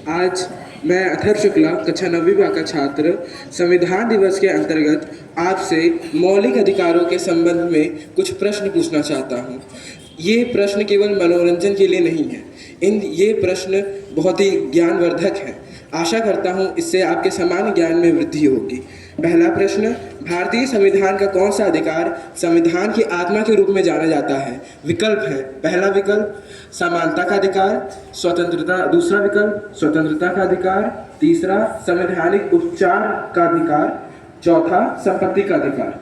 आज मैं अथर्व शुक्ला कक्षा 9वीं का छात्र संविधान दिवस के अंतर्गत आपसे मौलिक अधिकारों के संबंध में कुछ प्रश्न पूछना चाहता हूँ। ये प्रश्न केवल मनोरंजन के लिए नहीं है, ये प्रश्न बहुत ही ज्ञानवर्धक हैं। आशा करता हूँ इससे आपके सामान्य ज्ञान में वृद्धि होगी। पहला प्रश्न, भारतीय संविधान का कौन सा अधिकार संविधान की आत्मा के रूप में जाना जाता है? विकल्प है, पहला विकल्प समानता का अधिकार, स्वतंत्रता, दूसरा विकल्प स्वतंत्रता का अधिकार, तीसरा संवैधानिक उपचार का अधिकार, चौथा संपत्ति का अधिकार।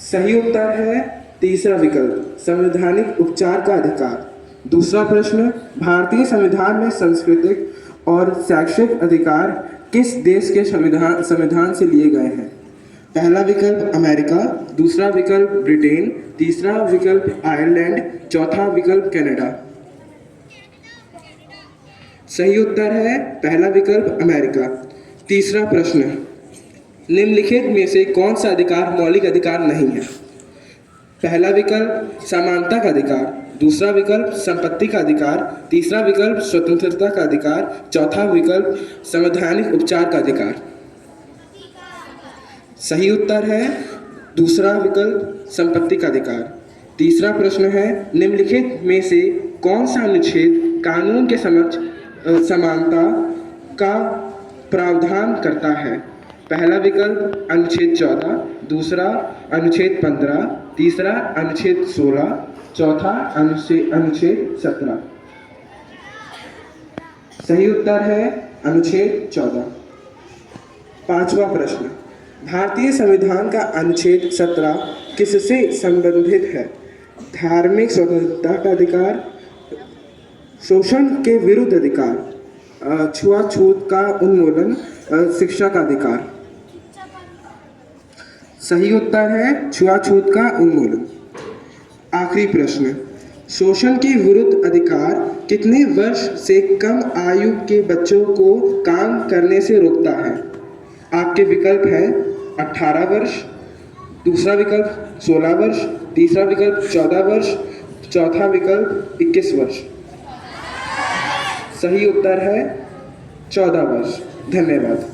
सही उत्तर है तीसरा विकल्प संवैधानिक उपचार का अधिकार। दूसरा प्रश्न, भारतीय संविधान में सांस्कृतिक और शैक्षिक अधिकार किस देश के संविधान से लिए गए हैं? पहला विकल्प अमेरिका, दूसरा विकल्प ब्रिटेन, तीसरा विकल्प आयरलैंड, चौथा विकल्प कनाडा। सही उत्तर है पहला विकल्प अमेरिका। तीसरा प्रश्न, निम्नलिखित में से कौन सा अधिकार मौलिक अधिकार नहीं है? पहला विकल्प समानता का अधिकार, दूसरा विकल्प संपत्ति का अधिकार, तीसरा विकल्प स्वतंत्रता का अधिकार, चौथा विकल्प संवैधानिक उपचार का अधिकार। सही उत्तर है दूसरा विकल्प संपत्ति का अधिकार। तीसरा प्रश्न है, निम्नलिखित में से कौन सा अनुच्छेद कानून के समक्ष समानता का प्रावधान करता है? पहला विकल्प अनुच्छेद 14, दूसरा अनुच्छेद 15, तीसरा अनुच्छेद 16, चौथा अनुच्छेद 17। सही उत्तर है अनुच्छेद 14। पांचवा प्रश्न, भारतीय संविधान का अनुच्छेद 17 किससे संबंधित है? धार्मिक स्वतंत्रता का अधिकार, शोषण के विरुद्ध अधिकार, छुआछूत का उन्मूलन, शिक्षा का अधिकार। सही उत्तर है छुआछूत का उन्मूलन। आखिरी प्रश्न, शोषण के विरुद्ध अधिकार कितने वर्ष से कम आयु के बच्चों को काम करने से रोकता है? आपके विकल्प हैं 18 वर्ष, दूसरा विकल्प 16 वर्ष, तीसरा विकल्प 14 वर्ष, चौथा विकल्प 21 वर्ष। सही उत्तर है 14 वर्ष। धन्यवाद।